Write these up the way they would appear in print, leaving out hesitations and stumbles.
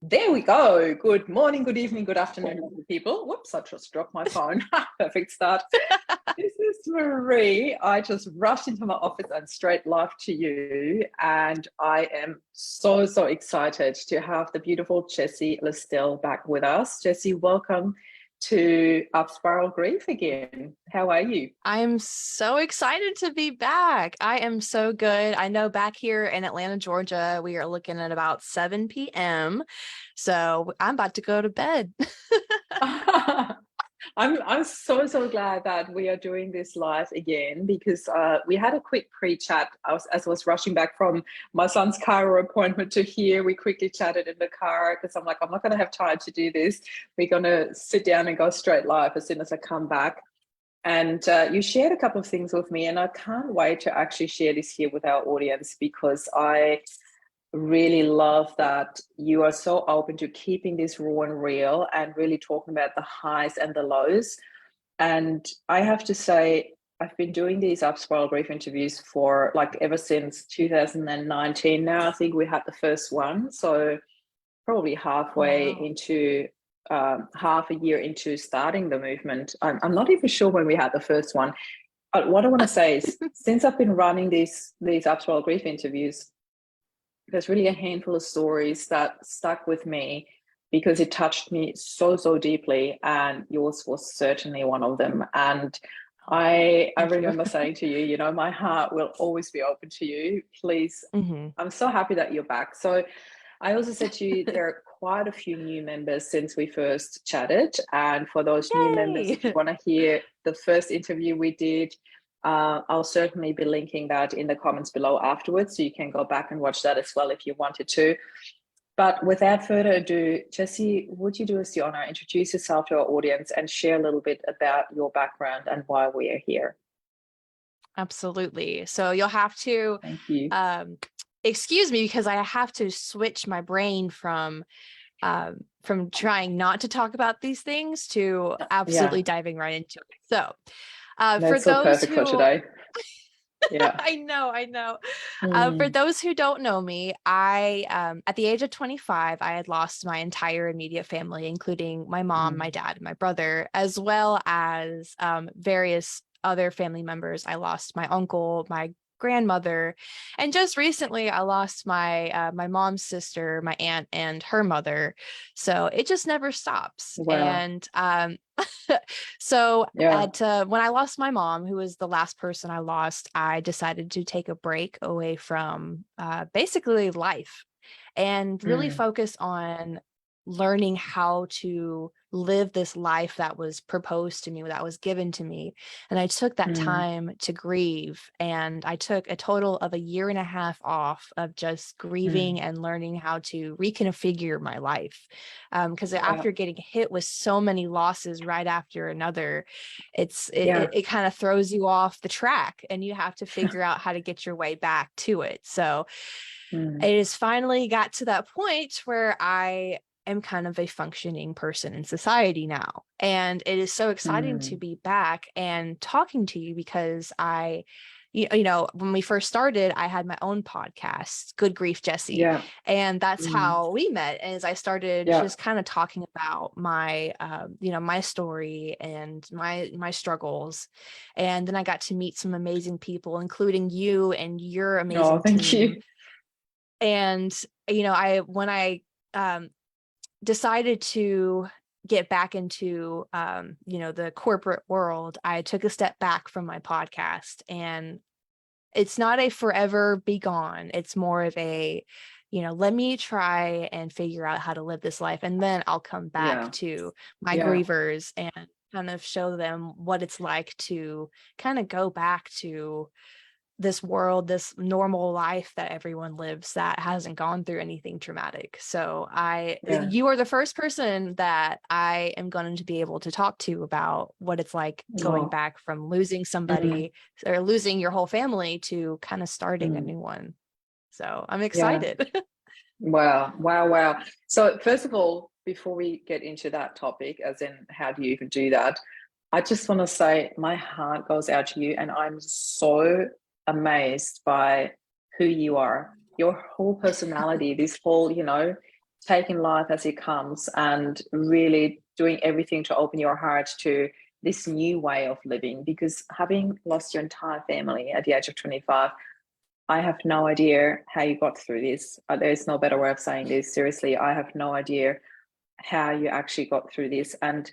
There we go. Good morning, good evening, good afternoon, lovely people. Whoops, I just dropped my phone. Perfect start. This is Marie. I just rushed into my office and straight live to you. And I am so excited to have the beautiful Jessi Lestelle back with us. Jessi, welcome to Up Spiral Grief again. How are you? I'm so excited to be back. I am so good. I know back here in Atlanta, Georgia, we are looking at about 7 p.m. So I'm about to go to bed. I'm so glad that we are doing this live again because we had a quick pre-chat. As I was rushing back from my son's chiro appointment to here, we quickly chatted in the car because I'm like, I'm not going to have time to do this. We're going to sit down and go straight live as soon as I come back. And you shared a couple of things with me, and I can't wait to actually share this here with our audience because I really love that you are so open to keeping this raw and real and really talking about the highs and the lows. And I have to say, I've been doing these Up Spiral Grief interviews for like ever since 2019 now. I think we had the first one. So probably halfway into half a year into starting the movement. I'm not even sure when we had the first one. But what I want to say is, since I've been running these Up Spiral Grief interviews, there's really a handful of stories that stuck with me because it touched me so deeply, and yours was certainly one of them. And I remember saying to you, you know, my heart will always be open to you. Please, I'm so happy that you're back. So I also said to you, there are quite a few new members since we first chatted. And for those new members, if you want to hear the first interview we did, I'll certainly be linking that in the comments below afterwards. So you can go back and watch that as well if you wanted to. But without further ado, Jessi, would you do us the honor, introduce yourself to our audience and share a little bit about your background and why we are here? Absolutely. So you'll have to Thank you. Excuse me because I have to switch my brain from trying not to talk about these things to absolutely diving right into it. So for so those perfect who for today. Yeah. I know. For those who don't know me, I at the age of 25, I had lost my entire immediate family, including my mom, my dad, and my brother, as well as various other family members. I lost my uncle, my grandmother, and just recently I lost my my mom's sister, my aunt, and her mother. So it just never stops. Wow. And so when I lost my mom, who was the last person I lost, I decided to take a break away from basically life and really focus on learning how to live this life that was proposed to me, that was given to me. And I took that time to grieve. And I took a total of a year and a half off of just grieving and learning how to reconfigure my life. Because after getting hit with so many losses right after another, it kind of throws you off the track and you have to figure out how to get your way back to it. So it has finally got to that point where I am kind of a functioning person in society now. And it is so exciting to be back and talking to you because you know, when we first started, I had my own podcast, Good Grief Jessi. And that's how we met. As I started just kind of talking about my, you know, my story and my struggles. And then I got to meet some amazing people, including you and your amazing thank team. you. And, you know, when I decided to get back into, you know, the corporate world, I took a step back from my podcast, and it's not a forever be gone. It's more of a, you know, let me try and figure out how to live this life. And then I'll come back to my grievers and kind of show them what it's like to kind of go back to this world, this normal life that everyone lives that hasn't gone through anything traumatic. So you are the first person that I am going to be able to talk to about what it's like going back from losing somebody or losing your whole family to kind of starting a new one. So I'm excited. Wow. So first of all, before we get into that topic, as in how do you even do that, I just want to say my heart goes out to you, and I'm so amazed by who you are, your whole personality, this whole, you know, taking life as it comes and really doing everything to open your heart to this new way of living. Because having lost your entire family at the age of 25, I have no idea how you got through this. There's no better way of saying this. Seriously, I have no idea how you actually got through this. And,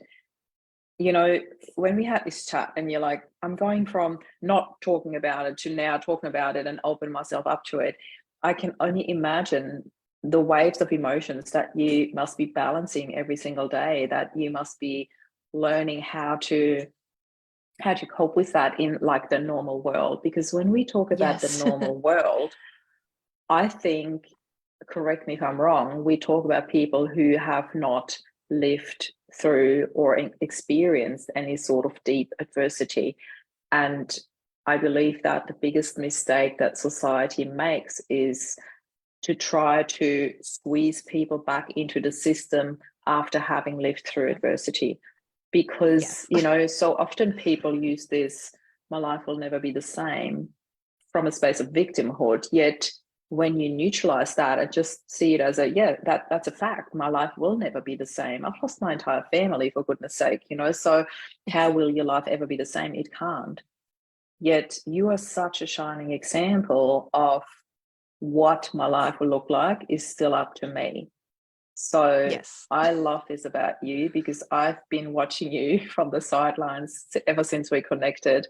you know, when we had this chat and you're like, I'm going from not talking about it to now talking about it and open myself up to it, I can only imagine the waves of emotions that you must be balancing every single day, that you must be learning how to cope with that in like the normal world. Because when we talk about the Yes. normal world, I think, correct me if I'm wrong, we talk about people who have not lived through or experienced any sort of deep adversity. And I believe that the biggest mistake that society makes is to try to squeeze people back into the system after having lived through adversity. Because, Yes. so often people use this, my life will never be the same, from a space of victimhood. Yet when you neutralize that and just see it as that's a fact. My life will never be the same. I've lost my entire family, for goodness sake, so how will your life ever be the same? It can't. Yet you are such a shining example of what my life will look like is still up to me. So Yes. I love this about you, because I've been watching you from the sidelines ever since we connected.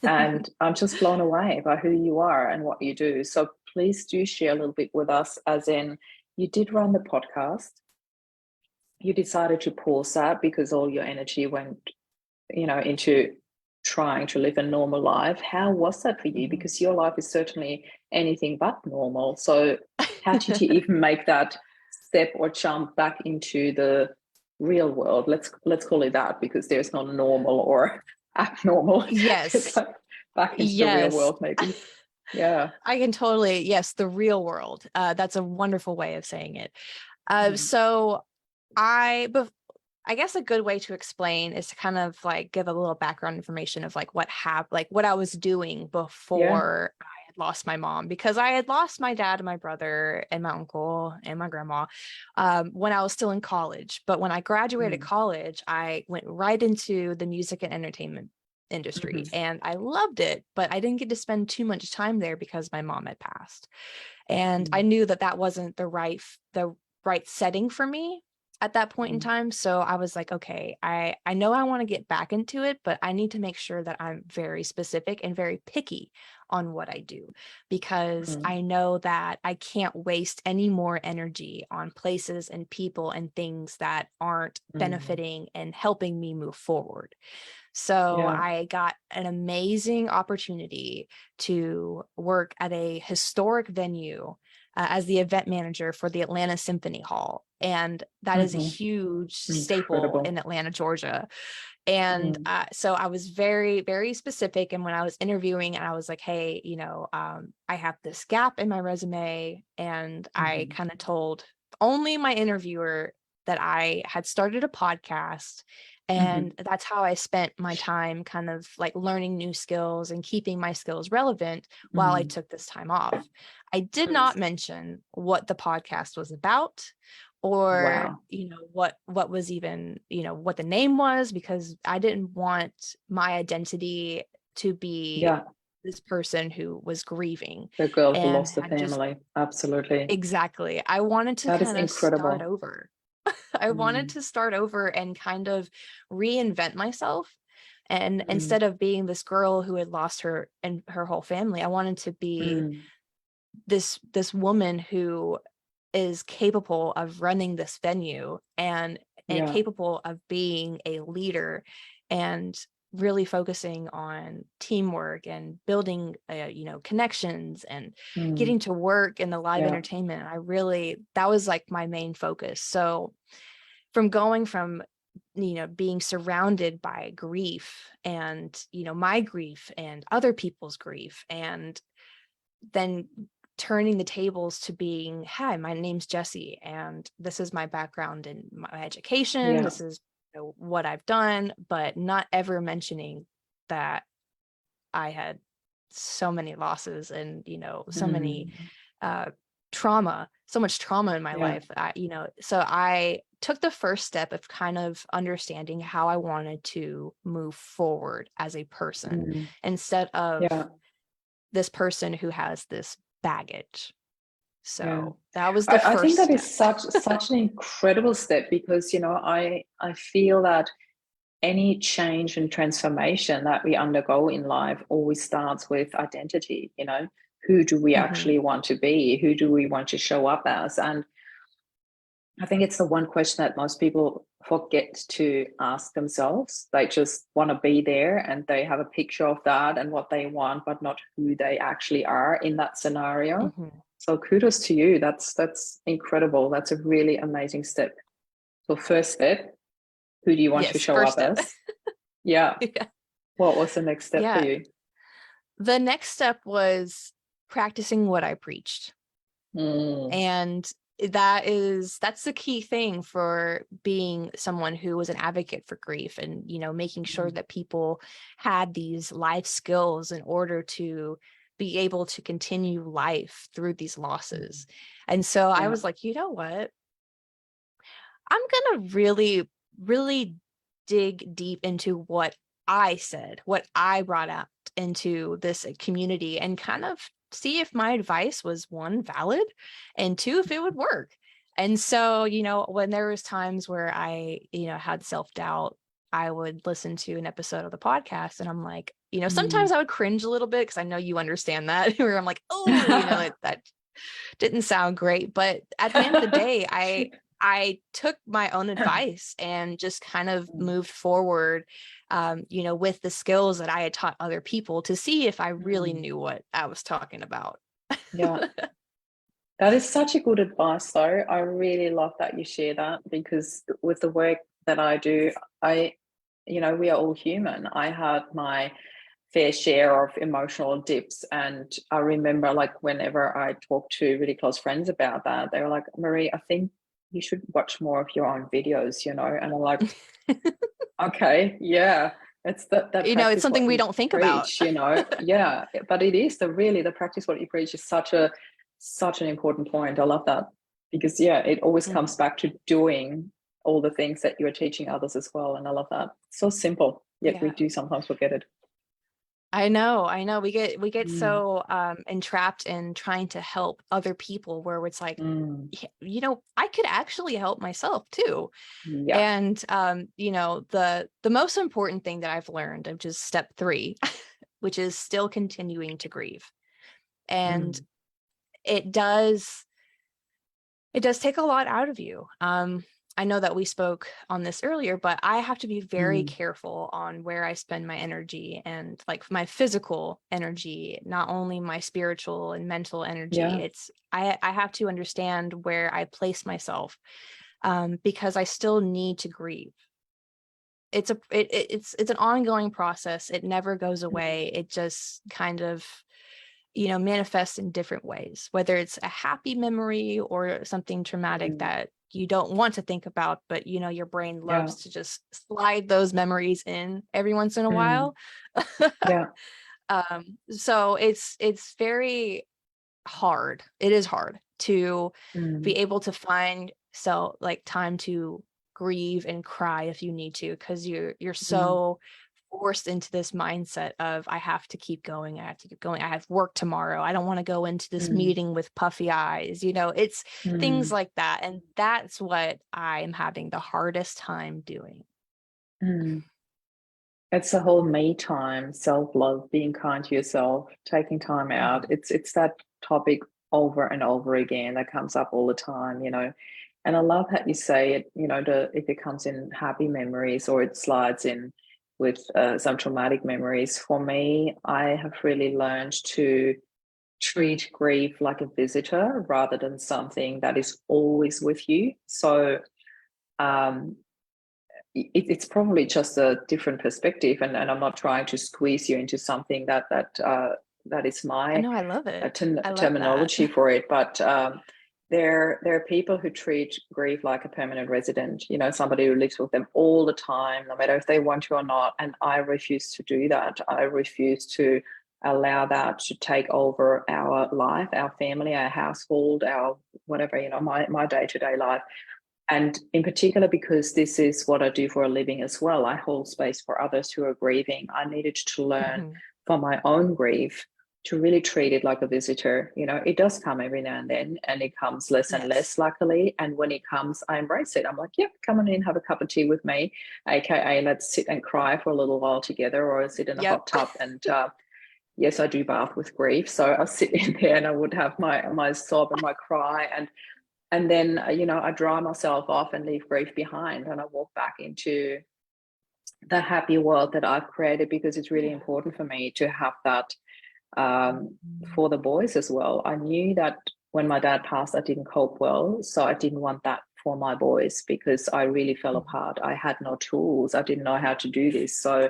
And I'm just blown away by who you are and what you do. So please do share a little bit with us, as in, you did run the podcast. You decided to pause that because all your energy went, into trying to live a normal life. How was that for you? Because your life is certainly anything but normal. So how did you even make that step or jump back into the real world? Let's call it that, because there's no normal or abnormal. It's Yes. like back into the real Yes. world, maybe. Yeah. I can totally, yes, the real world. That's a wonderful way of saying it. Mm. So I guess a good way to explain is to kind of like give a little background information of like what happened, like what I was doing Yeah. before I had lost my mom, because I had lost my dad and my brother and my uncle and my grandma when I was still in college. But when I graduated Mm. college, I went right into the music and entertainment industry, Mm-hmm. and I loved it, but I didn't get to spend too much time there because my mom had passed. And I Mm. knew that that wasn't the right setting for me at that point in Mm. time. So I was like, okay, I know I want to get back into it, but I need to make sure that I'm very specific and very picky on what I do, because Mm. I know that I can't waste any more energy on places and people and things that aren't Mm. benefiting and helping me move forward. So Yeah. I got an amazing opportunity to work at a historic venue as the event manager for the Atlanta Symphony Hall. And that is a Mm-hmm. huge staple Incredible. in Atlanta, Georgia. And Mm. so I was very, very specific. And when I was interviewing, and I was like, hey, I have this gap in my resume. And I Mm-hmm. kind of told only my interviewer that I had started a podcast. Mm-hmm. And that's how I spent my time kind of like learning new skills and keeping my skills relevant while I Mm. took this time off. I did Mm. not mention what the podcast was about, or Wow. what was even what the name was, because I didn't want my identity to be Yeah. this person who was grieving The girl who and lost the had just family. Absolutely. exactly, I wanted to That is kind of start incredible. over. I wanted Mm. to start over and kind of reinvent myself. And Mm. instead of being this girl who had lost her and her whole family, I wanted to be Mm. this woman who is capable of running this venue and Yeah. capable of being a leader and really focusing on teamwork and building connections and Mm. getting to work in the live Yeah. entertainment. That was like my main focus. So from going from being surrounded by grief and my grief and other people's grief, and then turning the tables to being, hi, my name's Jessi, and this is my background in my education. Yeah. This is what I've done, but not ever mentioning that I had so many losses and, so many Mm. uh, trauma so much trauma in my Yeah. life. So I took the first step of kind of understanding how I wanted to move forward as a person instead of Yeah. this person who has this baggage. Yeah. So that was the I think first that is step. such an incredible step, because, you know, I feel that any change and transformation that we undergo in life always starts with identity. You know, who do we actually want to be? Who do we want to show up as? And I think it's the one question that most people forget to ask themselves. They just want to be there, and they have a picture of that and what they want, but not who they actually are in that scenario. So kudos to you. That's incredible. That's a really amazing step. So first step, who do you want to Yes, show first up step. as? Yeah. Yeah. What was the next step for you? The next step was practicing what I preached. And that's the key thing for being someone who was an advocate for grief, and, you know, making sure that people had these life skills in order to be able to continue life through these losses. And so I was like, you know what? I'm going to really, really dig deep into what I said, what I brought out into this community, and kind of see if my advice was, one, valid, and two, if it would work. And so, you know, when there was times where I, you know, had self-doubt, I would listen to an episode of the podcast, and I'm like, you know, sometimes I would cringe a little bit, because I know you understand that, where I'm like, oh, you know, that didn't sound great. But at the end of the day, I took my own advice and just kind of moved forward, you know, with the skills that I had taught other people, to see if I really knew what I was talking about. Yeah. That is such a good advice, though. I really love that you share that, because with the work that I do, you know, we are all human. I had my fair share of emotional dips, and I remember, like, whenever I talk to really close friends about that, they were like, Marie, I think you should watch more of your own videos, you know. And I'm like, okay, yeah, it's that You know, it's practice something what we you don't think about. preach, you know. Yeah, but it is the practice what you preach is such an important point. I love that, because yeah, it always comes back to doing all the things that you are teaching others as well. And I love that. So simple, yet we Yeah. do sometimes forget it. I know. We get so entrapped in trying to help other people, where it's like, you know, I could actually help myself too. Yeah. And you know, the most important thing that I've learned, of just step 3, which is still continuing to grieve. And it does take a lot out of you. I know that we spoke on this earlier, but I have to be very careful on where I spend my energy, and like my physical energy, not only my spiritual and mental energy. Yeah. I have to understand where I place myself, because I still need to grieve. It's an ongoing process. It never goes away. It just kind of, you know, manifests in different ways, whether it's a happy memory or something traumatic that you don't want to think about, but, you know, your brain loves to just slide those memories in every once in a while. Yeah. So it's very hard. It is hard to be able to find time to grieve and cry if you need to, because you're so forced into this mindset of, I have to keep going, I have to keep going, I have work tomorrow, I don't want to go into this meeting with puffy eyes, you know. It's things like that, and that's what I'm having the hardest time doing. It's the whole me time, self-love, being kind to yourself, taking time out. It's that topic over and over again that comes up all the time, you know. And I love how you say it, you know, if it comes in happy memories or it slides in with some traumatic memories. For me, I have really learned to treat grief like a visitor rather than something that is always with you. So um, it's probably just a different perspective, and I'm not trying to squeeze you into something that is I my know, I love it. I love that. terminology for it, but there are people who treat grief like a permanent resident, you know, somebody who lives with them all the time, no matter if they want to or not. And I refuse to do that. I refuse to allow that to take over our life, our family, our household, our whatever, my day-to-day life. And in particular, because this is what I do for a living as well, I hold space for others who are grieving. I needed to learn for my own grief to really treat it like a visitor. It does come every now and then, and it comes less and less, luckily. And when it comes, I embrace it. I'm like, yep, come on in, have a cup of tea with me, aka let's sit and cry for a little while together, or sit in a hot tub. And yes, I do bath with grief, so I'll sit in there and I would have my sob and my cry, and then I dry myself off and leave grief behind, and I walk back into the happy world that I've created, because it's really important for me to have that for the boys as well. I knew that when my dad passed, I didn't cope well, so I didn't want that for my boys, because I really fell apart. I had no tools. I didn't know how to do this. So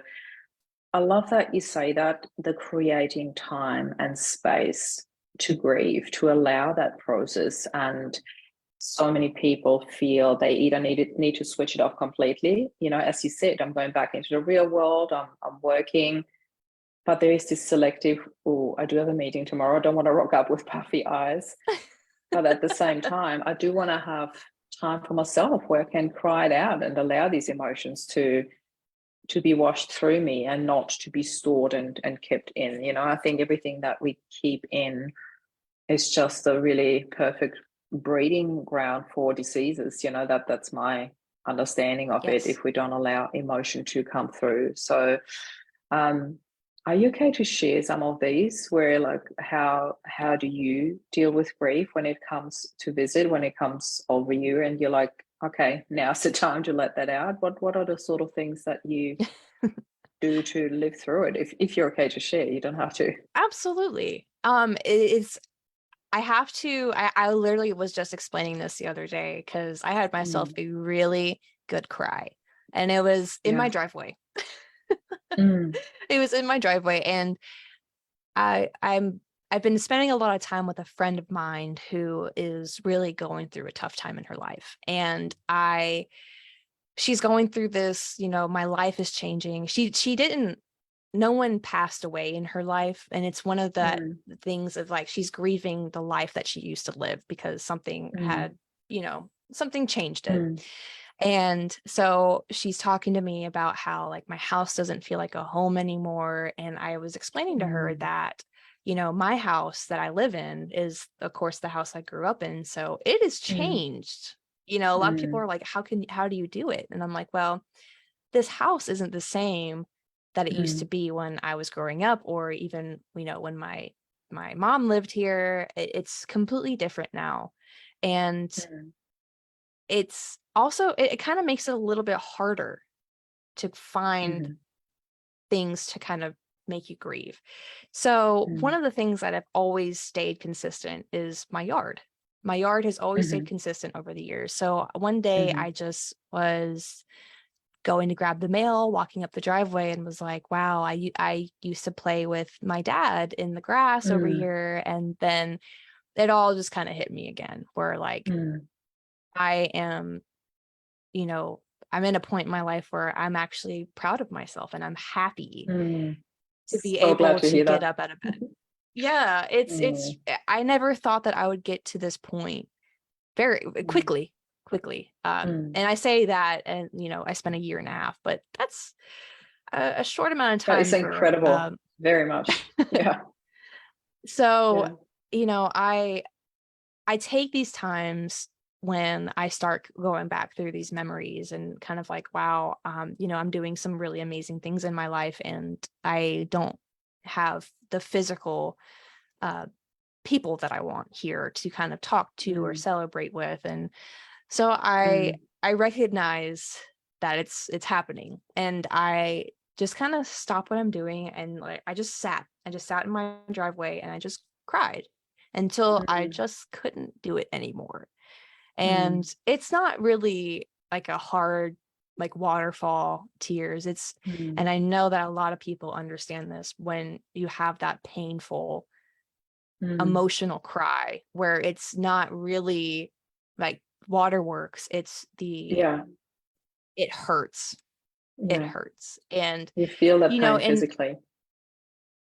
I love that you say that, the creating time and space to grieve, to allow that process. And so many people feel they either need to switch it off completely. As you said, I'm going back into the real world. I'm working, but there is this selective, oh, I do have a meeting tomorrow. I don't want to rock up with puffy eyes. But at the same time, I do want to have time for myself where I can cry it out and allow these emotions to be washed through me, and not to be stored and kept in. I think everything that we keep in is just a really perfect breeding ground for diseases. That's my understanding of it, if we don't allow emotion to come through. So are you okay to share some of these, where like how do you deal with grief when it comes to visit, when it comes over you and you're like, okay, now's the time to let that out? What are the sort of things that you do to live through it? If you're okay to share, you don't have to. Absolutely. I literally was just explaining this the other day, because I had myself a really good cry, and it was in my driveway. It was in my driveway, and I've been spending a lot of time with a friend of mine who is really going through a tough time in her life. And she's going through this, my life is changing. No one passed away in her life. And it's one of the things of like, she's grieving the life that she used to live, because something had, something changed it. And so she's talking to me about how like my house doesn't feel like a home anymore. And I was explaining to her that, my house that I live in is, of course, the house I grew up in. So it has changed. A lot of people are like, how do you do it? And I'm like, well, this house isn't the same that it used to be when I was growing up, or even, when my mom lived here. It's completely different now. And it's also, it kind of makes it a little bit harder to find things to kind of make you grieve. So one of the things that have always stayed consistent is my yard. My yard has always stayed consistent over the years. So one day I just was going to grab the mail, walking up the driveway, and was like, wow, I used to play with my dad in the grass over here. And then it all just kind of hit me again, where like I am, I'm in a point in my life where I'm actually proud of myself, and I'm happy to be able to get up out of bed. Yeah, it's I never thought that I would get to this point very quickly. And I say that, and I spent a year and a half, but that's a short amount of time. It's incredible. Very much. Yeah. So, I take these times when I start going back through these memories and kind of like, wow, I'm doing some really amazing things in my life, and I don't have the physical people that I want here to kind of talk to or celebrate with. And so I recognize that it's happening, and I just kind of stop what I'm doing, and like I just sat in my driveway, and I just cried until I just couldn't do it anymore. And it's not really like a hard like waterfall tears. And I know that a lot of people understand this, when you have that painful emotional cry where it's not really like waterworks, it's it hurts. It hurts. And you feel that pain physically.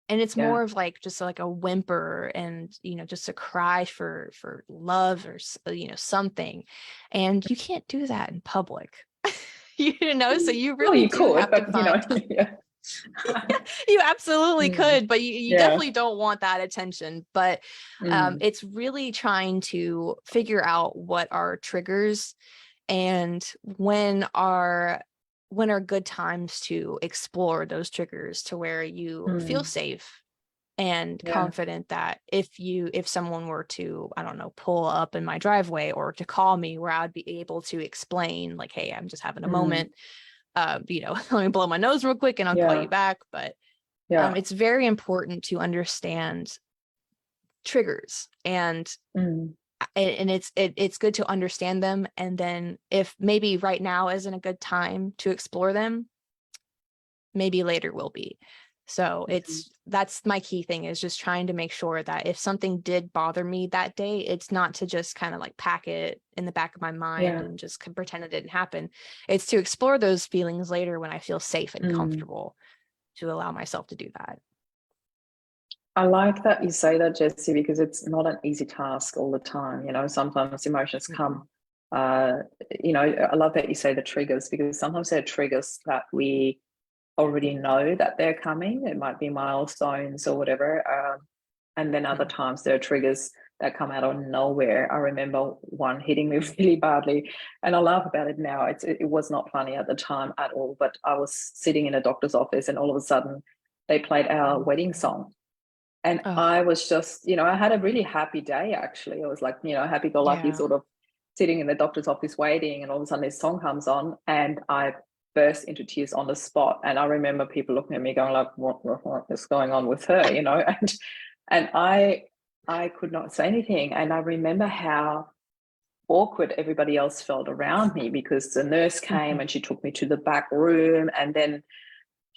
And it's more of like just like a whimper and, just a cry for love or, something. And you can't do that in public, so you Well, really you do could, have to but find. yeah. You absolutely could, but you Yeah. definitely don't want that attention. But it's really trying to figure out what are triggers and when are good times to explore those triggers to where you feel safe and confident that if someone were to, I don't know, pull up in my driveway or to call me, where I'd be able to explain like, hey, I'm just having a moment, let me blow my nose real quick and I'll call you back. But it's very important to understand triggers and it's good to understand them. And then if maybe right now isn't a good time to explore them, maybe later will be. So that's my key thing, is just trying to make sure that if something did bother me that day, it's not to just kind of like pack it in the back of my mind and just pretend it didn't happen. It's to explore those feelings later when I feel safe and comfortable to allow myself to do that. I like that you say that, Jessi, because it's not an easy task all the time. Sometimes emotions come. I love that you say the triggers, because sometimes there are triggers that we already know that they're coming. It might be milestones or whatever. And then other times there are triggers that come out of nowhere. I remember one hitting me really badly, and I laugh about it now. It was not funny at the time at all, but I was sitting in a doctor's office and all of a sudden they played our wedding song. And I was just, I had a really happy day, actually. I was like, happy-go-lucky, sort of sitting in the doctor's office waiting, and all of a sudden this song comes on and I burst into tears on the spot. And I remember people looking at me going like, what is going on with her, and I could not say anything. And I remember how awkward everybody else felt around me, because the nurse came and she took me to the back room, and then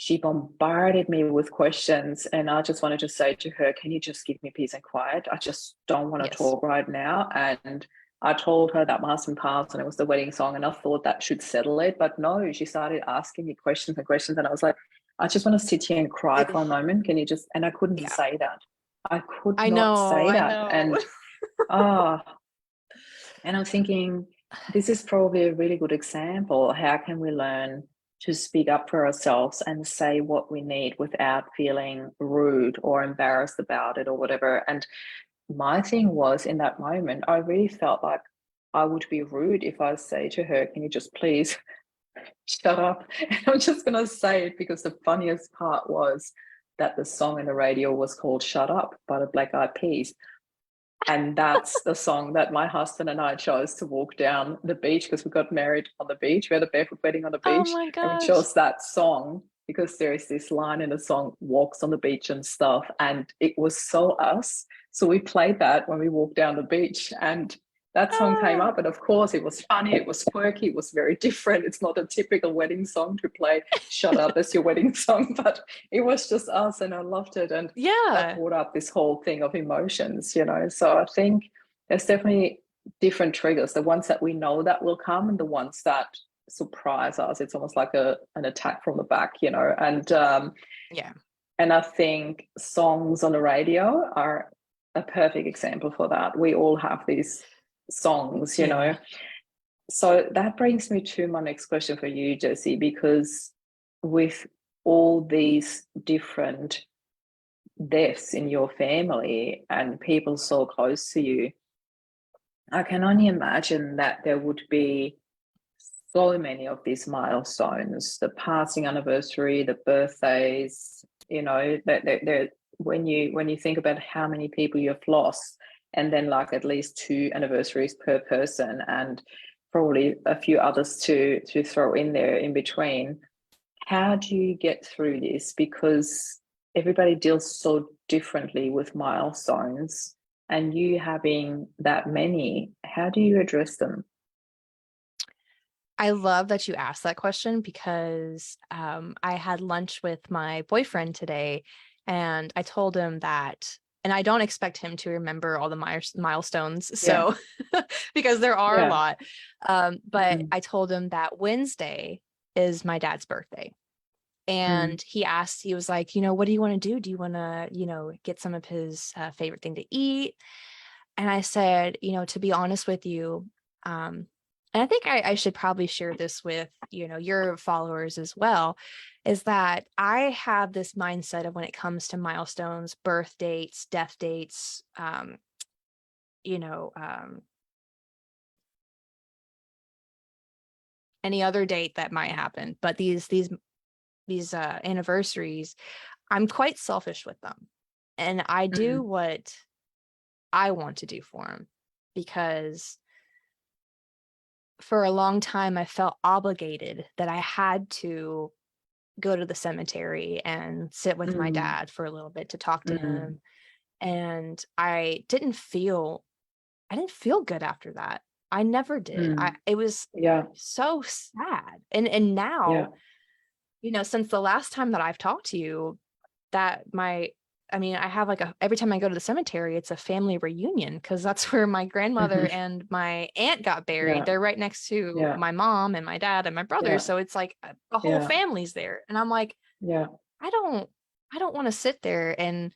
she bombarded me with questions. And I just wanted to say to her, can you just give me peace and quiet? I just don't want to talk right now. And I told her that my husband passed and it was the wedding song, and I thought that should settle it. But no, she started asking me questions and questions. And I was like, I just want to sit here and cry for a moment. Can you just, and I couldn't say that. I could not say that. And, and I'm thinking, this is probably a really good example. How can we learn to speak up for ourselves and say what we need without feeling rude or embarrassed about it or whatever? And my thing was, in that moment, I really felt like I would be rude if I say to her, can you just please shut up? And I'm just going to say it, because the funniest part was that the song in the radio was called Shut Up by the Black Eyed Peas. And that's the song that my husband and I chose to walk down the beach, because we got married on the beach. We had a barefoot wedding on the beach. Oh my gosh. And we chose that song because there is this line in the song, walks on the beach and stuff. And it was so us. So we played that when we walked down the beach, and that song came up. And of course, it was funny. It was quirky. It was very different. It's not a typical wedding song to play Shut Up as your wedding song, but it was just us, and I loved it. And that brought up this whole thing of emotions, So I think there's definitely different triggers, the ones that we know that will come and the ones that surprise us. It's almost like an attack from the back, and and I think songs on the radio are a perfect example for that. We all have these songs, So that brings me to my next question for you, Jessi, because with all these different deaths in your family and people so close to you, I can only imagine that there would be so many of these milestones, the passing anniversary, the birthdays, that when you think about how many people you've lost, and then like at least 2 anniversaries per person, and probably a few others to throw in there in between. How do you get through this? Because everybody deals so differently with milestones, and you having that many, how do you address them? I love that you asked that question, because I had lunch with my boyfriend today, and I told him that, and I don't expect him to remember all the milestones, so because there are a lot. But I told him that Wednesday is my dad's birthday, And he was like, what do you want to do? Do you want to, get some of his favorite thing to eat? And I said, to be honest with you, and I think I should probably share this with, your followers as well, is that I have this mindset of when it comes to milestones, birth dates, death dates, any other date that might happen. But these anniversaries, I'm quite selfish with them. And I do what I want to do for them, because for a long time I felt obligated that I had to go to the cemetery and sit with my dad for a little bit to talk to him. And I didn't feel good after that. I never did. It was so sad. And now, since the last time that I've talked to you, that I have every time I go to the cemetery, it's a family reunion, because that's where my grandmother and my aunt got buried. Yeah. They're right next to my mom and my dad and my brother. So it's like the whole family's there. And I'm like, I don't want to sit there and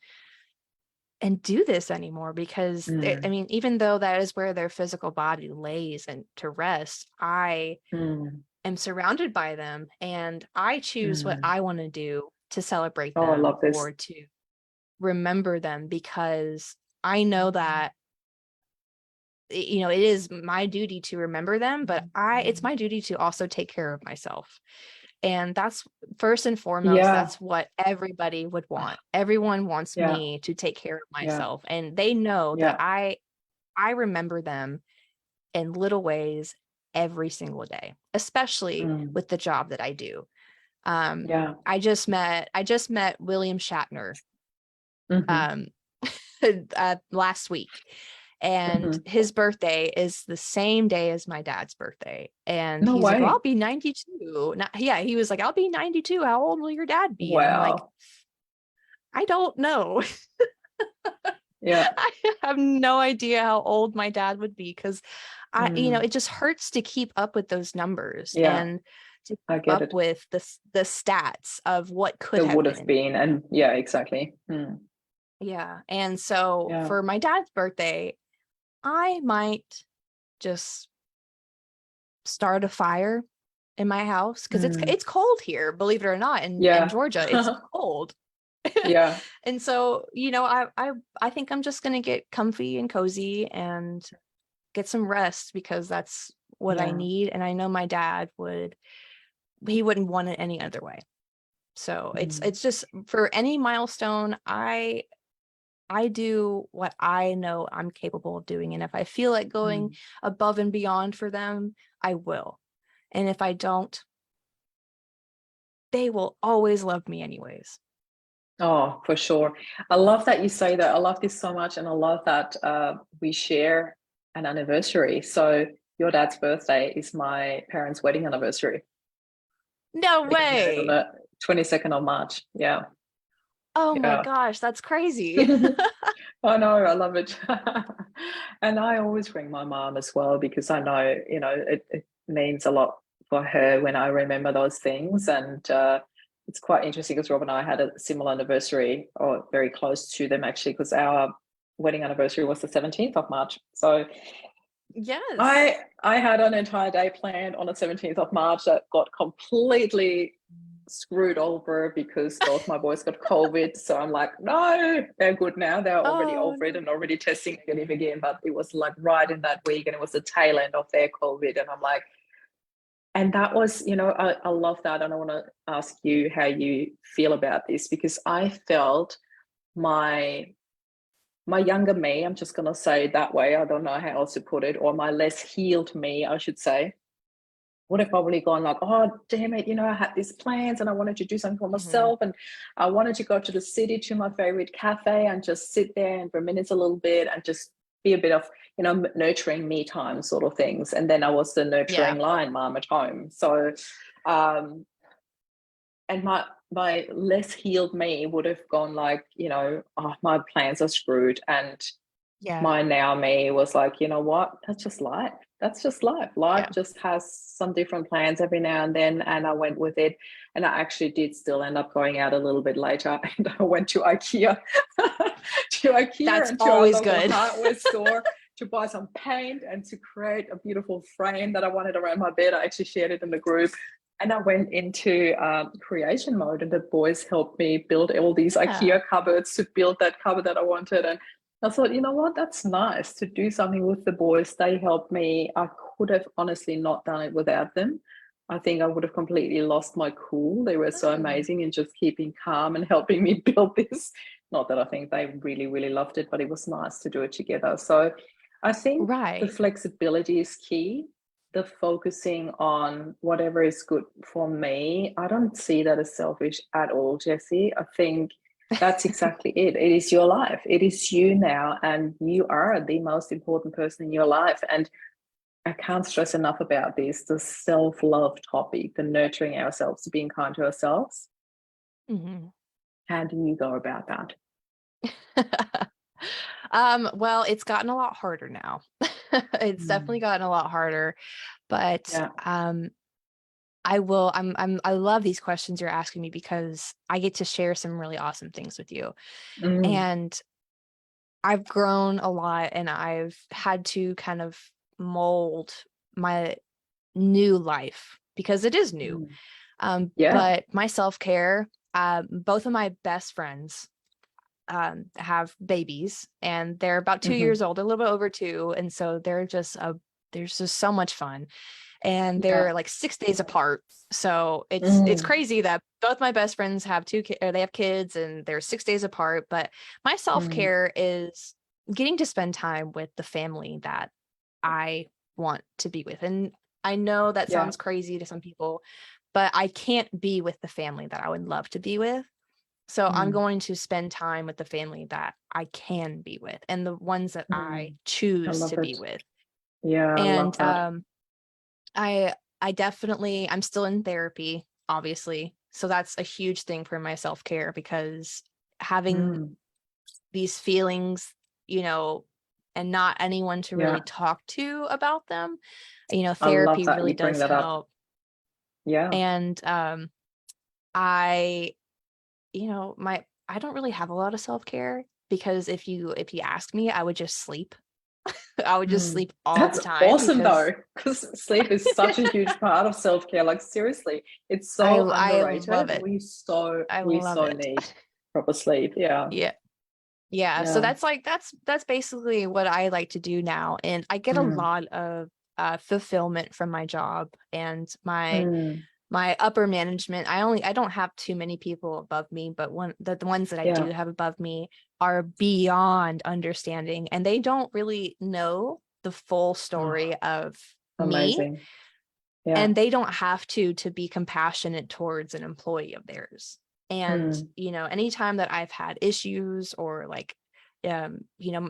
do this anymore, because even though that is where their physical body lays and to rest, I am surrounded by them, and I choose what I want to do to celebrate them, I love this. or to remember them, because I know that it is my duty to remember them, but it's my duty to also take care of myself. And that's first and foremost, that's what everybody would want. Everyone wants me to take care of myself. And they know that I remember them in little ways every single day, especially with the job that I do. I just met William Shatner last week. And his birthday is the same day as my dad's birthday. And he's like, well, I'll be 92. He was like, I'll be 92. How old will your dad be? Wow. And I'm like, I don't know. I have no idea how old my dad would be, because it just hurts to keep up with those numbers and to keep up with the stats of what would have been. And exactly. Yeah. And so for my dad's birthday, I might just start a fire in my house, because it's cold here, believe it or not, in Georgia. It's cold. And so, I think I'm just gonna get comfy and cozy and get some rest, because that's what I need. And I know my dad wouldn't want it any other way. So it's just, for any milestone, I do what I know I'm capable of doing. And if I feel like going above and beyond for them, I will. And if I don't, they will always love me anyways. Oh, for sure. I love that you say that. I love this so much. And I love that we share an anniversary. So your dad's birthday is my parents' wedding anniversary. No way. On the 22nd of March. Yeah. Oh my gosh, that's crazy. I know, I love it. And I always bring my mom as well, because I know, it means a lot for her when I remember those things. And it's quite interesting, because Rob and I had a similar anniversary, or very close to them actually, because our wedding anniversary was the 17th of March. So yes, I had an entire day planned on the 17th of March that got completely screwed over, because both my boys got COVID. So I'm like, no, they're good now. They're already over it and already testing negative again. But it was like right in that week, and it was the tail end of their COVID. And I'm like, and that was, I love that. And I want to ask you how you feel about this, because I felt my younger me, I'm just going to say it that way, I don't know how else to put it, or my less healed me, I should say, would have probably gone like, oh, damn it, I had these plans and I wanted to do something for myself. And I wanted to go to the city to my favorite cafe and just sit there and reminisce a little bit and just be a bit of, nurturing me time sort of things. And then I was the nurturing lion mom at home. So, and my less healed me would have gone like, oh, my plans are screwed. And Yeah. my now me was like, you know what? That's just life. That's just life. Life Yeah. just has some different plans every now and then. And I went with it. And I actually did still end up going out a little bit later. And I went to IKEA, That's and to our always local good. hardware store to buy some paint and to create a beautiful frame that I wanted around my bed. I actually shared it in the group. And I went into creation mode, and the boys helped me build all these IKEA cupboards to build that cupboard that I wanted. And I thought, you know what, that's nice to do something with the boys. They helped me. I could have honestly not done it without them. I think I would have completely lost my cool. They were so amazing in just keeping calm and helping me build this. Not that I think they really, really loved it, but it was nice to do it together. So I think the flexibility is key. The focusing on whatever is good for me. I don't see that as selfish at all, Jessi. I think that's exactly it. It is your life. It is you now, and you are the most important person in your life. And I can't stress enough about this, the self-love topic, the nurturing ourselves, being kind to ourselves. Mm-hmm. How do you go about that? Well, it's gotten a lot harder now. It's definitely gotten a lot harder, but I love these questions you're asking me because I get to share some really awesome things with you. And I've grown a lot, and I've had to kind of mold my new life because it is new. But my self-care, both of my best friends have babies, and they're about 2 years old, a little bit over 2. And so there's just so much fun. And they're like 6 days apart. So it's crazy that both my best friends have they have kids, and they're 6 days apart. But my self-care is getting to spend time with the family that I want to be with. And I know that sounds crazy to some people, but I can't be with the family that I would love to be with. So I'm going to spend time with the family that I can be with, and the ones that I choose to be with. Yeah. And I love that. I definitely, I'm still in therapy, obviously. So that's a huge thing for my self-care, because having these feelings, and not anyone to really talk to about them, therapy really does help. Yeah. And I don't really have a lot of self-care, because if you ask me, I would just sleep. I would just sleep all the time. That's awesome though, because sleep is such a huge part of self-care. Like seriously, it's so underrated. I love it. We so need proper sleep. Yeah. So that's basically what I like to do now, and I get a lot of fulfillment from my job and my upper management. I don't have too many people above me, but the ones that I do have above me are beyond understanding, and they don't really know the full story of me. And they don't have to be compassionate towards an employee of theirs. And anytime that I've had issues, or like the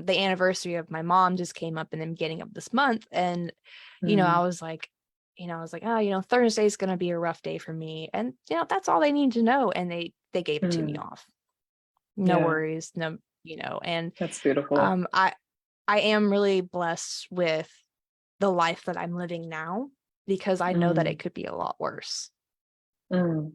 anniversary of my mom just came up in the beginning of this month, and I was like, oh, Thursday's going to be a rough day for me. And, that's all they need to know. And they gave it to me off. No worries. No, and that's beautiful. I am really blessed with the life that I'm living now, because I know that it could be a lot worse. And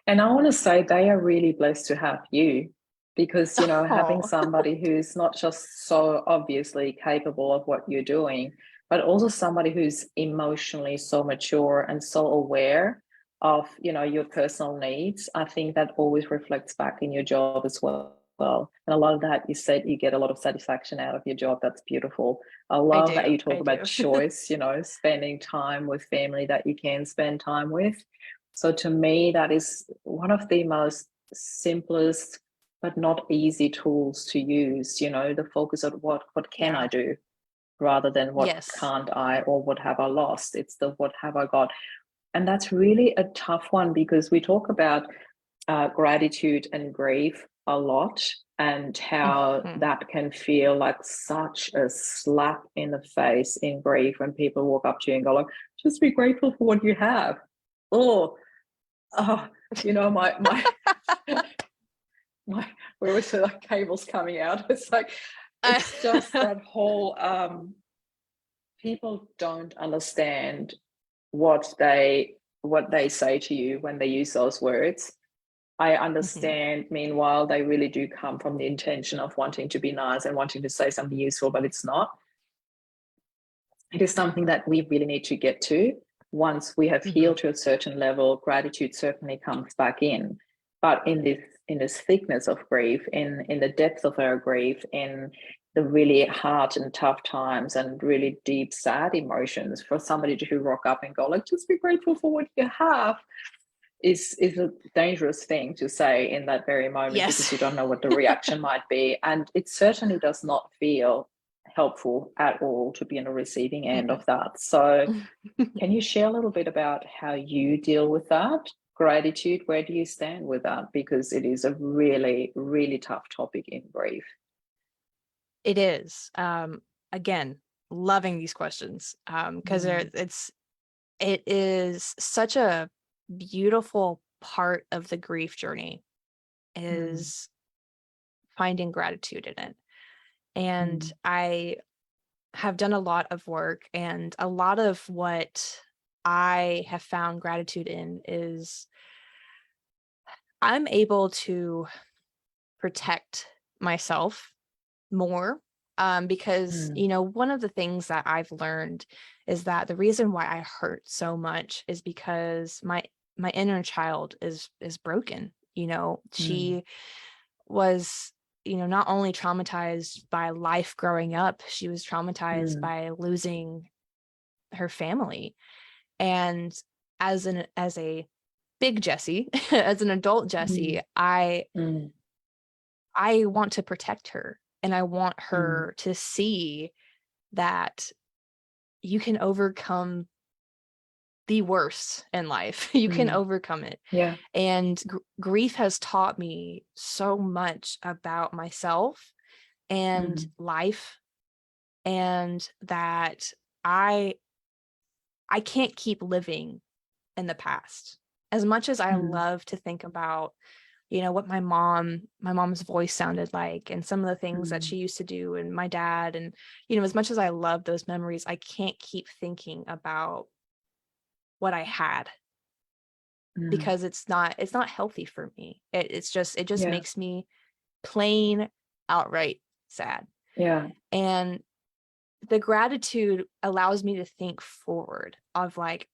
I want to say they are really blessed to have you, because, having somebody who's not just so obviously capable of what you're doing, but also somebody who's emotionally so mature and so aware of, your personal needs. I think that always reflects back in your job as well. And a lot of that, you said you get a lot of satisfaction out of your job. That's beautiful. I love that you talk about choice, spending time with family that you can spend time with. So to me, that is one of the most simplest but not easy tools to use, the focus on what can I do, rather than what can't I, or what have I lost. It's the what have I got. And that's really a tough one, because we talk about gratitude and grief a lot, and how that can feel like such a slap in the face in grief when people walk up to you and go like, just be grateful for what you have. My we always say like cables coming out. It's like, it's just that whole people don't understand what they say to you when they use those words. I understand, meanwhile, they really do come from the intention of wanting to be nice and wanting to say something useful, but it's not. It is something that we really need to get to. Once we have healed to a certain level, gratitude certainly comes back in. But in this thickness of grief, in the depth of our grief, in the really hard and tough times and really deep, sad emotions, for somebody to rock up and go, like, just be grateful for what you have, is a dangerous thing to say in that very moment, because you don't know what the reaction might be. And it certainly does not feel helpful at all to be on the receiving end of that. So can you share a little bit about how you deal with that? Gratitude, where do you stand with that? Because it is a really, really tough topic in grief. It is. Again, loving these questions, because it is such a beautiful part of the grief journey, is finding gratitude in it. And I have done a lot of work, and a lot of what I have found gratitude in is I'm able to protect myself more, because one of the things that I've learned is that the reason why I hurt so much is because my inner child is broken. She was not only traumatized by life growing up, she was traumatized by losing her family. And as a big Jessi, as an adult Jessi, I want to protect her, and I want her to see that you can overcome the worst in life. You can overcome it. Yeah. And grief has taught me so much about myself and life, and that I can't keep living in the past. As much as I love to think about, what my mom's voice sounded like, and some of the things that she used to do, and my dad, and, as much as I love those memories, I can't keep thinking about what I had, because it's not healthy for me. It just makes me plain outright sad. Yeah. And the gratitude allows me to think forward of like,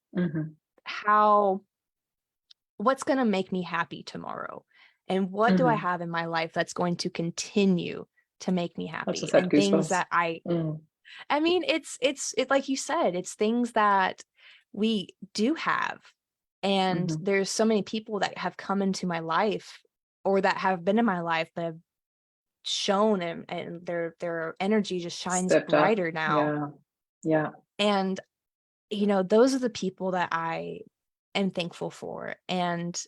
what's going to make me happy tomorrow, and what do I have in my life that's going to continue to make me happy, and things that I mean, it's like you said, it's things that we do have. And there's so many people that have come into my life, or that have been in my life, that have shown, and their energy just shines brighter now. Yeah. And those are the people that I am thankful for. And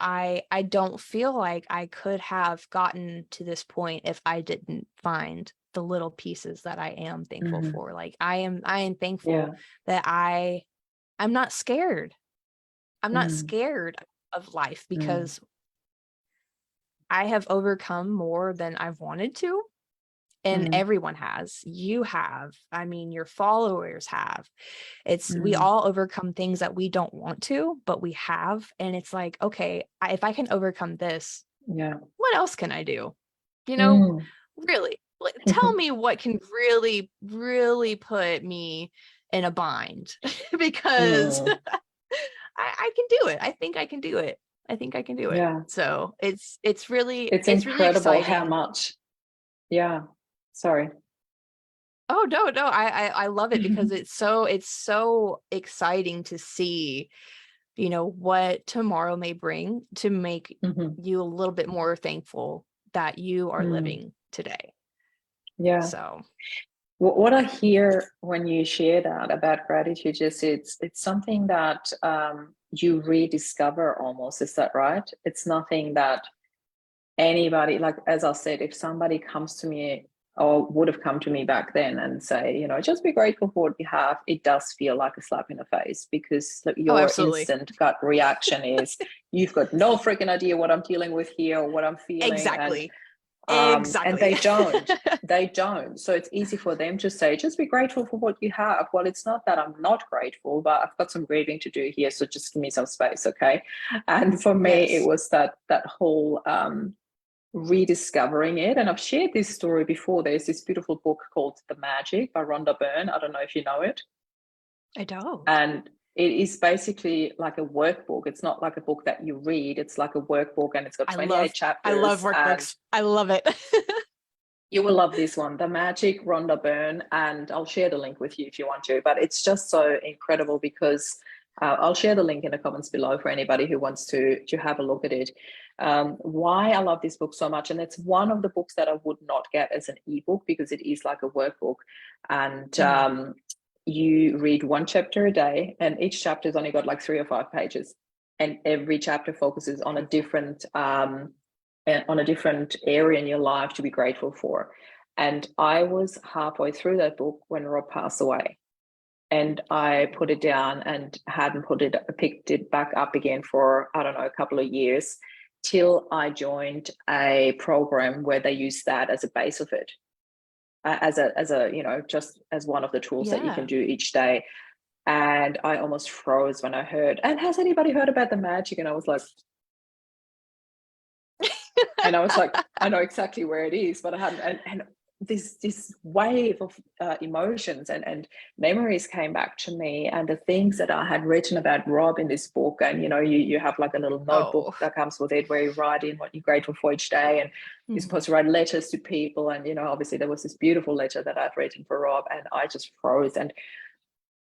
I don't feel like I could have gotten to this point if I didn't find the little pieces that I am thankful for. Like I am thankful that I'm not scared. I'm not scared of life, because I have overcome more than I've wanted to. And everyone has. You have. I mean, your followers have. We all overcome things that we don't want to, but we have. And it's like, okay, if I can overcome this, what else can I do? Really, tell me what can really, really put me in a bind, because I can do it. I think I can do it. Yeah. So it's really incredible really exciting. How much. Yeah. Sorry. Oh, no. I love it, because it's so exciting to see, what tomorrow may bring, to make you a little bit more thankful that you are living today. Yeah. So what I hear when you share that about gratitude is it's something that you rediscover almost. Is that right? It's nothing that anybody, like, as I said, if somebody comes to me, or would have come to me back then, and say, just be grateful for what you have, it does feel like a slap in the face, because your instant gut reaction is, you've got no freaking idea what I'm dealing with here, or what I'm feeling. Exactly. Exactly. And they don't. So it's easy for them to say, just be grateful for what you have. Well, it's not that I'm not grateful, but I've got some grieving to do here. So just give me some space. Okay. And for me, it was that whole, rediscovering it. And I've shared this story before. There's this beautiful book called The Magic by Rhonda Byrne. I don't know if you know it. I don't. And it is basically like a workbook. It's not like a book that you read. It's like a workbook, and it's got 28 chapters. I love workbooks. I love it. You will love this one, The Magic, Rhonda Byrne, and I'll share the link with you if you want to. But it's just so incredible because I'll share the link in the comments below for anybody who wants to have a look at it. Why I love this book so much, and it's one of the books that I would not get as an ebook because it is like a workbook, and you read one chapter a day, and each chapter's only got like 3 or 5 pages, and every chapter focuses on a different area in your life to be grateful for. And I was halfway through that book when Rob passed away, and I put it down and hadn't picked it back up again for, I don't know, a couple of years, till I joined a program where they use that as a base of it, as a just as one of the tools that you can do each day. And I almost froze when I heard, and has anybody heard about The Magic? And I was like, I know exactly where it is, but I hadn't. And this wave of emotions and memories came back to me, and the things that I had written about Rob in this book. And you have like a little notebook that comes with it where you write in what you're grateful for each day, and you're supposed to write letters to people. And obviously there was this beautiful letter that I'd written for Rob, and I just froze.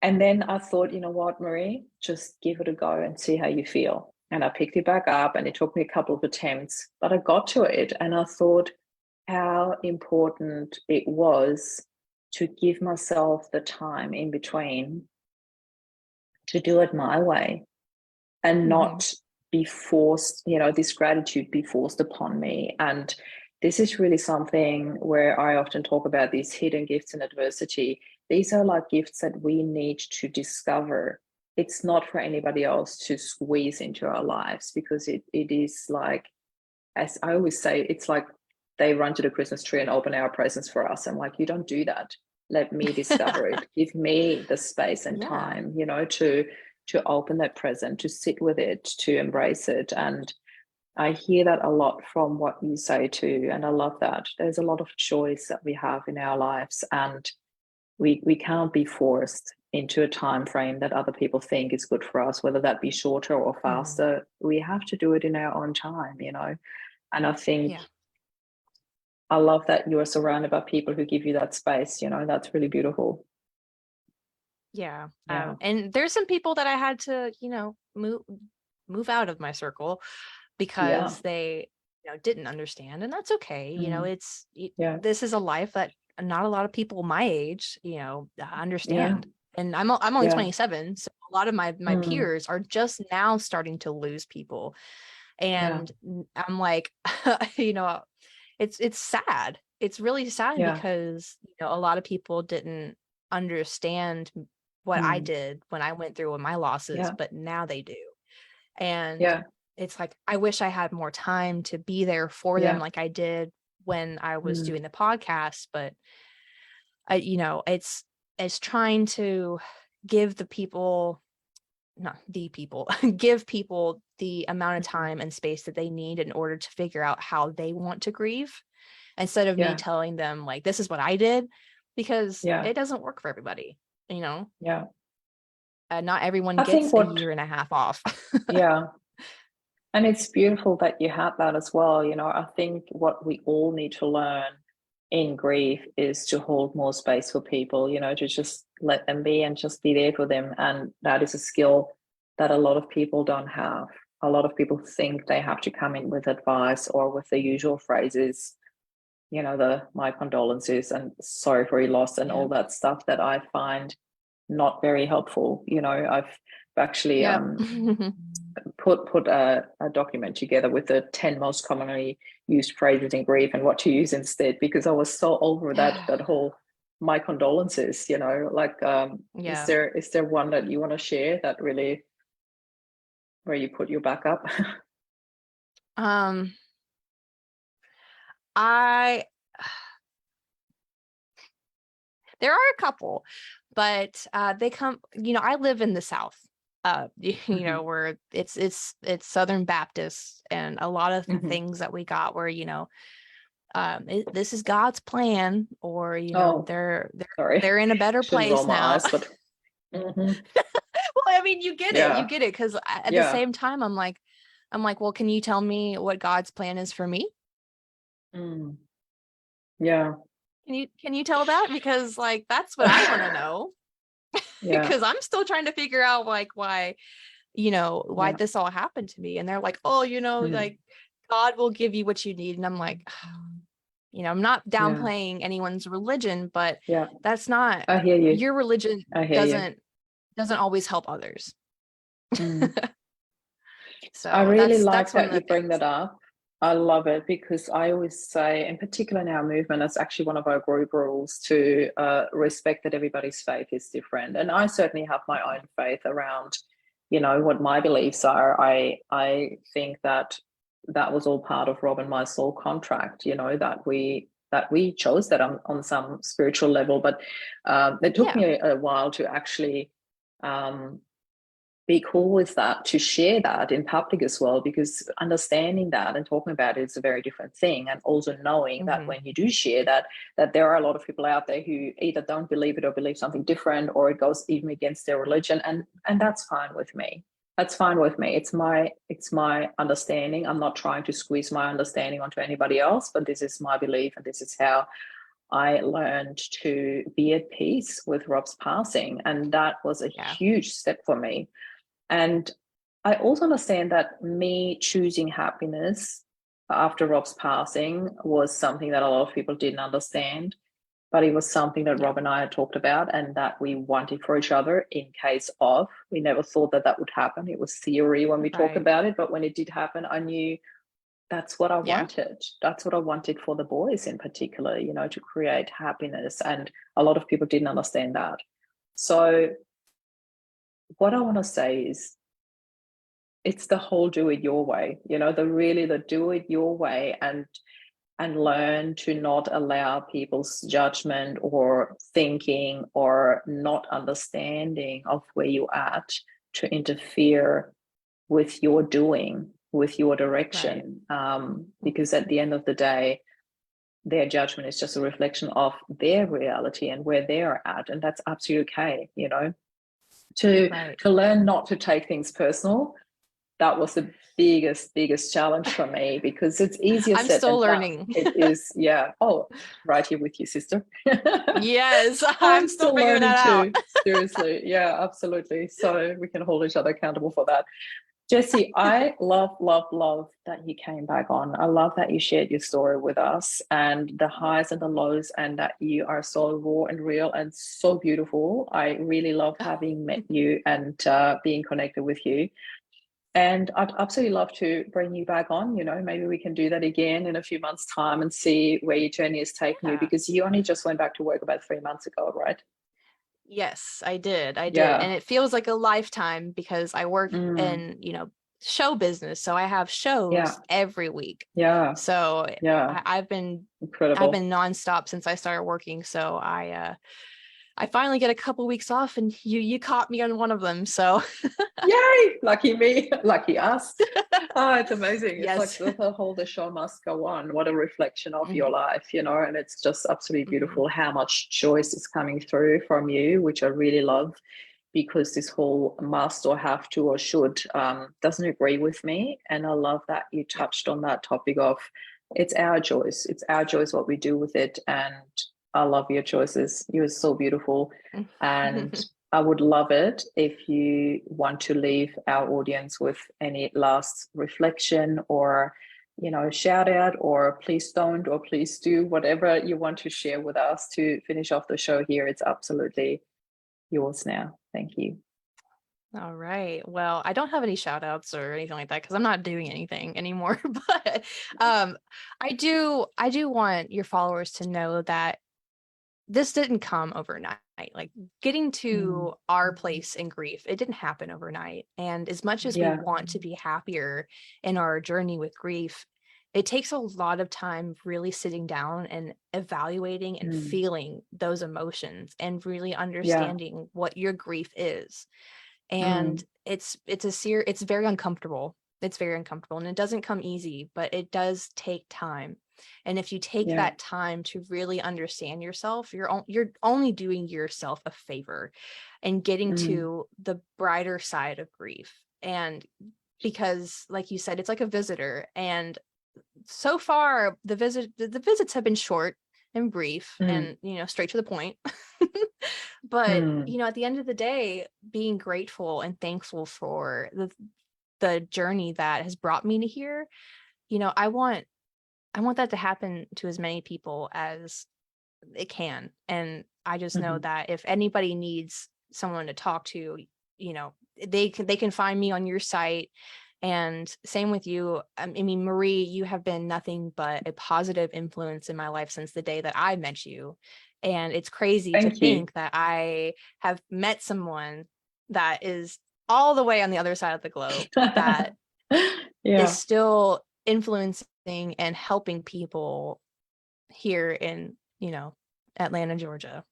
And then I thought, you know what, Marie, just give it a go and see how you feel. And I picked it back up, and it took me a couple of attempts, but I got to it, and I thought how important it was to give myself the time in between to do it my way and not be forced, this gratitude be forced upon me. And this is really something where I often talk about these hidden gifts in adversity. These are like gifts that we need to discover. It's not for anybody else to squeeze into our lives, because it is like, as I always say, it's like they run to the Christmas tree and open our presents for us. I'm like, you don't do that. Let me discover it. Give me the space and time, to open that present, to sit with it, to embrace it. And I hear that a lot from what you say too. And I love that. There's a lot of choice that we have in our lives, and we can't be forced into a time frame that other people think is good for us, whether that be shorter or faster. We have to do it in our own time, And I think I love that you are surrounded by people who give you that space. That's really beautiful. Yeah. And there's some people that I had to, move out of my circle because they, didn't understand, and that's okay. This is a life that not a lot of people my age, understand. And I'm only 27, so a lot of my peers are just now starting to lose people, and I'm like, it's sad. It's really sad because a lot of people didn't understand what I did when I went through my losses, but now they do. And it's like, I wish I had more time to be there for them like I did when I was doing the podcast. But it's trying to give give people the amount of time and space that they need in order to figure out how they want to grieve, instead of me telling them like, this is what I did, because it doesn't work for everybody, not everyone gets a year and a half off. And it's beautiful that you had that as well. I think what we all need to learn in grief is to hold more space for people, to just let them be and just be there for them. And that is a skill that a lot of people don't have. A lot of people think they have to come in with advice or with the usual phrases, my condolences and sorry for your loss and all that stuff that I find not very helpful. I've actually put a document together with the 10 most commonly used phrases in grief and what to use instead, because I was so over that whole my condolences. Is there one that you want to share that really, where you put your back up? There are a couple, but they come, I live in the South, where it's Southern Baptist, and a lot of the things that we got were, this is God's plan, or, they're in a better Shouldn't roll place my now. eyes, but Well, I mean, you get it, because at the same time, I'm like, well, can you tell me what God's plan is for me? Yeah. Can you tell that? Because like, that's what I want to know. Because I'm still trying to figure out like why this all happened to me. And they're like, oh, like God will give you what you need. And I'm like, I'm not downplaying anyone's religion, but that's not, I hear you. Your religion doesn't always help others. So I really like that's that you bring that up. I love it, because I always say, in particular in our movement, it's actually one of our group rules to respect that everybody's faith is different. And I certainly have my own faith around, what my beliefs are. I think that was all part of Rob and my soul contract, that we chose that on some spiritual level. But it took me a while to actually be cool with that, to share that in public as well, because understanding that and talking about it is a very different thing. And also knowing that when you do share that there are a lot of people out there who either don't believe it or believe something different, or it goes even against their religion. And that's fine with me. That's fine with me. It's my understanding. I'm not trying to squeeze my understanding onto anybody else, but this is my belief, and this is how I learned to be at peace with Rob's passing. And that was a huge step for me. And I also understand that me choosing happiness after Rob's passing was something that a lot of people didn't understand, but it was something that Rob and I had talked about, and that we wanted for each other in case of. We never thought that would happen. It was theory when we talked about it, but when it did happen, I knew that's what I wanted. That's what I wanted for the boys in particular, to create happiness. And a lot of people didn't understand that. So what I want to say is, it's the whole do it your way, the do it your way, and learn to not allow people's judgment or thinking or not understanding of where you're at to interfere with your doing, with your direction. Because at the end of the day, their judgment is just a reflection of their reality and where they're at. And that's absolutely okay, to learn not to take things personal. That was the biggest challenge for me, because it's easier I'm said still than learning. done. It is, Oh, right here with you, sister. Yes, I'm still figuring that out. Seriously. Yeah, absolutely. So we can hold each other accountable for that. Jessi, I love that you came back on. I love that you shared your story with us, and the highs and the lows, and that you are so raw and real and so beautiful. I really love having met you and being connected with you. And I'd absolutely love to bring you back on. Maybe we can do that again in a few months' time and see where your journey has taken you, because you only just went back to work about 3 months ago, right? Yes, I did. And it feels like a lifetime, because I work in, show business. So I have shows every week. So I've been incredible. I've been nonstop since I started working. So I finally get a couple weeks off, and you caught me on one of them. So yay, lucky me, lucky us. It's amazing. Yes. It's like the show must go on. What a reflection of your life, and it's just absolutely beautiful how much choice is coming through from you, which I really love, because this whole must or have to or should doesn't agree with me. And I love that you touched on that topic of it's our choice. It's our choice what we do with it. And I love your choices. You're so beautiful. And I would love it if you want to leave our audience with any last reflection, or, shout out, or please don't, or please do, whatever you want to share with us to finish off the show here. It's absolutely yours now. Thank you. All right. Well, I don't have any shout outs or anything like that, because I'm not doing anything anymore. But I do want your followers to know that this didn't come overnight. Like, getting to our place in grief, it didn't happen overnight. And as much as we want to be happier in our journey with grief, it takes a lot of time really sitting down and evaluating and feeling those emotions and really understanding what your grief is. And it's very uncomfortable. It's very uncomfortable, and it doesn't come easy, but it does take time. And if you take that time to really understand yourself, you're only doing yourself a favor and getting to the brighter side of grief. And because, like you said, it's like a visitor, and so far the visits have been short and brief and, you know, straight to the point. But, you know, at the end of the day, being grateful and thankful for the journey that has brought me to here, you know, I want that to happen to as many people as it can. And I just know that if anybody needs someone to talk to, you know, they can find me on your site. And same with you. I mean, Marie, you have been nothing but a positive influence in my life since the day that I met you. And it's crazy to think that I have met someone that is all the way on the other side of the globe that is still influencing and helping people here in, you know, Atlanta, Georgia.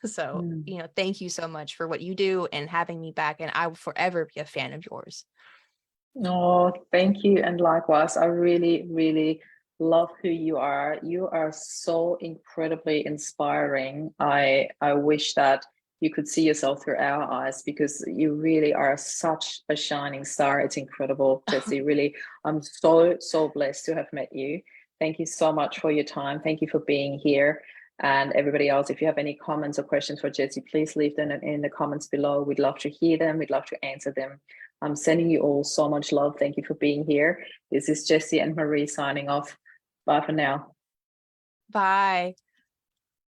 So, you know, thank you so much for what you do and having me back. And I will forever be a fan of yours. Oh, thank you. And likewise, I really, really love who you are. You are so incredibly inspiring. I wish that you could see yourself through our eyes, because you really are such a shining star. It's incredible, Jessi. Really, I'm so, so blessed to have met you. Thank you so much for your time. Thank you for being here. And everybody else, if you have any comments or questions for Jessi, please leave them in the comments below. We'd love to hear them. We'd love to answer them. I'm sending you all so much love. Thank you for being here. This is Jessi and Marie signing off. Bye for now. Bye.